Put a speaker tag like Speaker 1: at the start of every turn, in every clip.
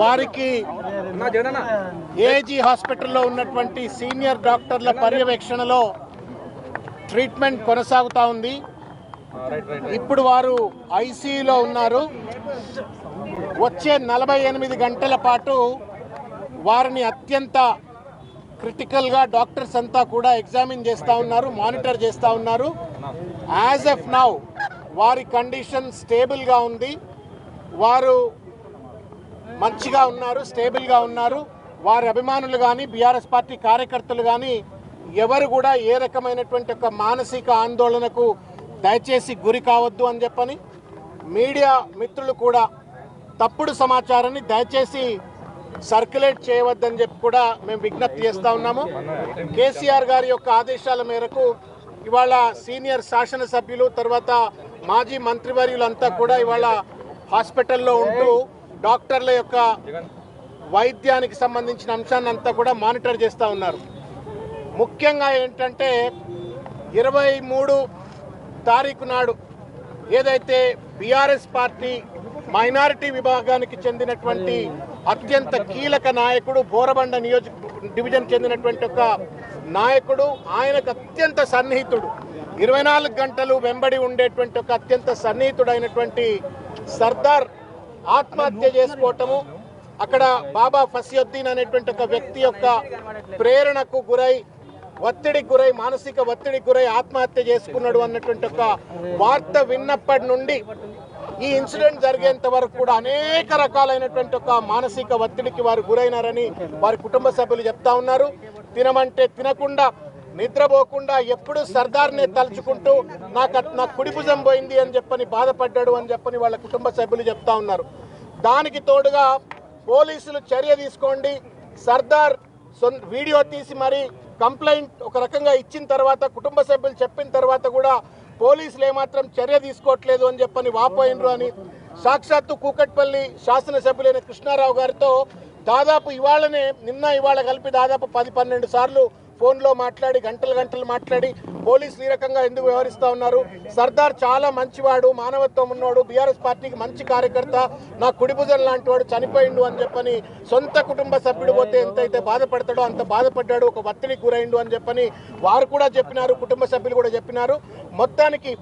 Speaker 1: వారికి ఏజీ హాస్పిటల్లో ఉన్నటువంటి సీనియర్ డాక్టర్ల పర్యవేక్షణలో ట్రీట్మెంట్ కొనసాగుతూ ఉంది. ఇప్పుడు వారు ఐసీయూలో ఉన్నారు. వచ్చే 48 గంటల పాటు వారిని అత్యంత క్రిటికల్గా డాక్టర్స్ అంతా కూడా ఎగ్జామిన్ చేస్తూ ఉన్నారు, మానిటర్ చేస్తూ ఉన్నారు. యాజ్ ఆఫ్ నౌ వారి కండిషన్ స్టేబుల్గా ఉంది. వారు మంచిగా ఉన్నారు, స్టేబుల్గా ఉన్నారు. వారి అభిమానులు కానీ బీఆర్ఎస్ పార్టీ కార్యకర్తలు కానీ ఎవరు కూడా ఏ రకమైనటువంటి ఒక మానసిక ఆందోళనకు దయచేసి గురి కావద్దు అని చెప్పని, మీడియా మిత్రులు కూడా తప్పుడు సమాచారాన్ని దయచేసి సర్క్యులేట్ చేయవద్దని చెప్పి కూడా మేము విజ్ఞప్తి చేస్తూ ఉన్నాము. కేసీఆర్ గారి యొక్క ఆదేశాల మేరకు ఇవాళ సీనియర్ శాసనసభ్యులు తర్వాత మాజీ మంత్రివర్యులంతా కూడా ఇవాళ హాస్పిటల్లో ఉంటూ డాక్టర్ల యొక్క వైద్యానికి సంబంధించిన అంశాన్ని అంతా కూడా మానిటర్ చేస్తూ ఉన్నారు. ముఖ్యంగా ఏంటంటే 23 తారీఖు నాడు ఏదైతే బీఆర్ఎస్ పార్టీ మైనారిటీ విభాగానికి చెందినటువంటి అత్యంత కీలక నాయకుడు, బోరబండ డివిజన్ చెందినటువంటి ఒక నాయకుడు, ఆయనకు అత్యంత సన్నిహితుడు, 24 గంటలు వెంబడి ఉండేటువంటి ఒక అత్యంత సన్నిహితుడైనటువంటి సర్దార్ ఆత్మహత్య చేసుకోవటము, అక్కడ బాబా ఫసియుద్దీన్ అనేటువంటి ఒక వ్యక్తి యొక్క ప్రేరణకు గురై, ఒత్తిడికి గురై, మానసిక ఒత్తిడికి గురై ఆత్మహత్య చేసుకున్నాడు అన్నటువంటి ఒక వార్త విన్నప్పటి నుండి ఈ ఇన్సిడెంట్ జరిగేంత వరకు కూడా అనేక రకాలైనటువంటి ఒక మానసిక ఒత్తిడికి వారు గురైనారని వారి కుటుంబ సభ్యులు చెప్తా ఉన్నారు. తినమంటే తినకుండా, నిద్రపోకుండా ఎప్పుడు సర్దార్నే తలుచుకుంటూ నా కుడి భుజం పోయింది అని చెప్పని బాధపడ్డాడు అని చెప్పని వాళ్ళ కుటుంబ సభ్యులు చెప్తా ఉన్నారు. దానికి తోడుగా పోలీసులు చర్య తీసుకోండి, సర్దార్ వీడియో తీసి మరి కంప్లైంట్ ఒక రకంగా ఇచ్చిన తర్వాత, కుటుంబ సభ్యులు చెప్పిన తర్వాత కూడా పోలీసులు ఏమాత్రం చర్య తీసుకోవట్లేదు అని చెప్పని వాపోయినరు అని సాక్షాత్తు కూకట్పల్లి శాసనసభ్యులైన కృష్ణారావు గారితో దాదాపు నిన్న ఇవాళ కలిపి దాదాపు 10-12 సార్లు ఫోన్లో మాట్లాడి గంటలు మాట్లాడి పోలీసులు ఈ రకంగా ఎందుకు వ్యవహరిస్తూ ఉన్నారు? సర్దార్ చాలా మంచివాడు, మానవత్వం ఉన్నవాడు, బీఆర్ఎస్ పార్టీకి మంచి కార్యకర్త, నా కుడిభుజం లాంటి వాడు చనిపోయిండు అని చెప్పని సొంత కుటుంబ సభ్యుడు పోతే ఎంతైతే బాధపడతాడో అంత బాధపడ్డాడు, ఒక ఒత్తిడికి గురైండు అని చెప్పని వారు కూడా చెప్పినారు, కుటుంబ సభ్యులు కూడా చెప్పినారు. మొత్తానికి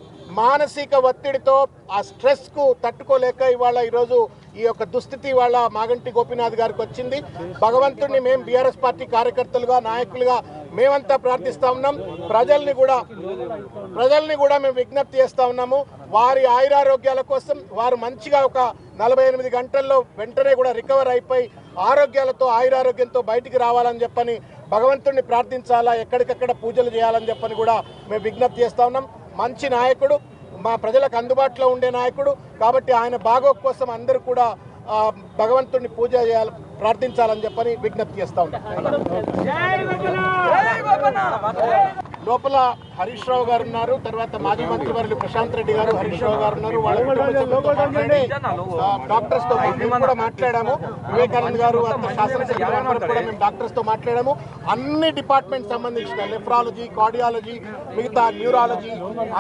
Speaker 1: మానసిక ఒత్తిడితో ఆ స్ట్రెస్కు తట్టుకోలేక ఇవాళ ఈరోజు ఈ యొక్క దుస్థితి ఇవాళ మాగంటి గోపీనాథ్ గారికి వచ్చింది. భగవంతుడిని మేము బీఆర్ఎస్ పార్టీ కార్యకర్తలుగా, నాయకులుగా మేమంతా ప్రార్థిస్తూ ఉన్నాం. ప్రజల్ని కూడా మేము విజ్ఞప్తి చేస్తూ ఉన్నాము. వారి ఆయురారోగ్యాల కోసం వారు మంచిగా ఒక 48 గంటల్లో వెంటనే కూడా రికవర్ అయిపోయి ఆరోగ్యాలతో ఆయురారోగ్యంతో బయటికి రావాలని చెప్పని భగవంతుడిని ప్రార్థించాలా, ఎక్కడికక్కడ పూజలు చేయాలని చెప్పని కూడా మేము విజ్ఞప్తి చేస్తూ ఉన్నాం. మంచి నాయకుడు, మా ప్రజలకు అందుబాటులో ఉండే నాయకుడు కాబట్టి ఆయన బాగోగు కోసం అందరూ కూడా భగవంతుడిని పూజ చేయాలి, ప్రార్థించాలని చెప్పని విజ్ఞప్తి చేస్తూ ఉన్నాం. లోపల హరీష్ రావు గారు ఉన్నారు, తర్వాత మాజీ మంత్రివర్యులు ప్రశాంత్ రెడ్డి గారు, హరీష్ రావు గారు ఉన్నారు. వాళ్ళ డాక్టర్స్ తో కూడా మాట్లాడాము. వివేకానంద్ గారు శాసనసభ్యులు కూడా మేము డాక్టర్స్ తో మాట్లాడాము. అన్ని డిపార్ట్మెంట్ సంబంధించిన నెఫ్రాలజీ, కార్డియాలజీ, మిగతా న్యూరాలజీ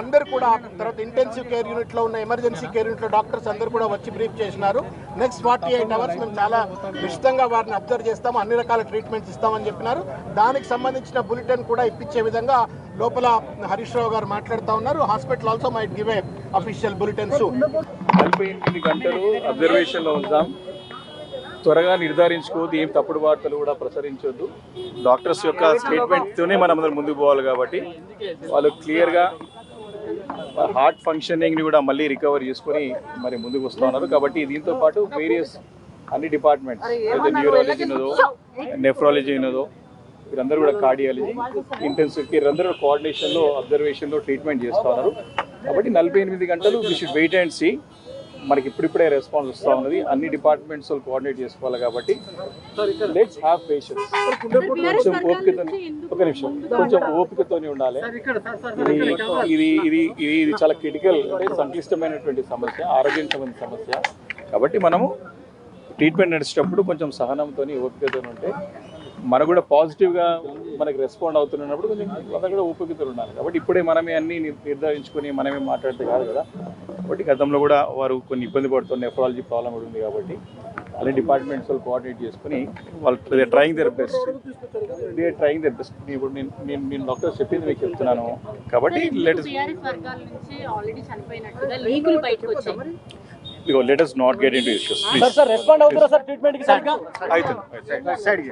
Speaker 1: అందరు కూడా, తర్వాత ఇంటెన్సివ్ కేర్ యూనిట్ లో ఉన్న ఎమర్జెన్సీ కేర్ యూనిట్ లో డాక్టర్స్ అందరూ కూడా వచ్చి బ్రీఫ్ చేసినారు. నెక్స్ట్ 48 అవర్స్ మేము చాలా నిశ్చితంగా వారిని అబ్జర్వ్ చేస్తాము, అన్ని రకాల ట్రీట్మెంట్స్ ఇస్తామని చెప్పినారు. దానికి సంబంధించిన బులెటిన్ కూడా ఇప్పించే విధంగా లోపల హరీష్ రావు గారు మాట్లాడుతూ ఉన్నారు. Hospital also might give a official bulletin soon.
Speaker 2: 48 గంటలు అబ్జర్వేషన్లో ఉందాం. త్వరగా నిర్ధారించుకోవద్దు, ఏం తప్పుడు వార్తలు కూడా ప్రసరించొద్దు. డాక్టర్స్ యొక్క స్టేట్మెంట్తోనే మనం అందరం ముందుకు పోవాలి కాబట్టి వాళ్ళు క్లియర్గా హార్ట్ ఫంక్షనింగ్ని కూడా మళ్ళీ రికవర్ చేసుకొని మరి ముందుకు వస్తూ ఉన్నారు. కాబట్టి దీంతో పాటు వేరియస్ అన్ని డిపార్ట్మెంట్స్ ఏదైతే న్యూరాలజీ ఉన్నదో, నెఫ్రాలజీ ఉన్నదో, వీరందరూ కూడా కార్డియాలజీ, ఇంటెన్సివ్ కేర్ అందరూ కోఆర్డినేషన్లో, అబ్జర్వేషన్లో ట్రీట్మెంట్ చేస్తూ ఉన్నారు. కాబట్టి 48 గంటలు we should wait and see. మనకి ఇప్పుడిప్పుడే రెస్పాన్స్ వస్తూ ఉన్నది. అన్ని డిపార్ట్మెంట్స్ కోఆర్డినేట్ చేసుకోవాలి కాబట్టి లెట్స్ హ్యావ్ పేషెన్స్. కొంచెం ఓపికతోని, ఒక నిమిషం, కొంచెం ఓపికతోని ఉండాలి. ఇది చాలా క్రిటికల్, అంటే సంక్లిష్టమైనటువంటి సమస్య, ఆరోగ్యం సంబంధించిన సమస్య. కాబట్టి మనము ట్రీట్మెంట్ నడిచేటప్పుడు కొంచెం సహనంతో, ఓపికతో ఉంటే మనకు కూడా పాజిటివ్గా మనకి రెస్పాండ్ అవుతున్నప్పుడు కొంచెం అందరూ కూడా ఓపికతో ఉండాలి. కాబట్టి ఇప్పుడే మనమే అన్నీ నిర్ధారించుకొని మనమే మాట్లాడితే కాదు కదా. కాబట్టి గతంలో కూడా వారు కొన్ని ఇబ్బంది పడుతున్న నెఫ్రాలజీ ప్రాబ్లం కూడా ఉంది కాబట్టి అన్ని డిపార్ట్మెంట్స్ వాళ్ళు కోఆర్డినేట్ చేసుకుని వాళ్ళు ట్రయింగ్ దర్ బెస్ట్ ఇప్పుడు నేను డాక్టర్స్ చెప్పింది మీకు చెప్తున్నాను కాబట్టి let us not get into issues, please.
Speaker 3: Respond అవుతారా సార్ ట్రీట్మెంట్ కి?
Speaker 2: అవుతుంది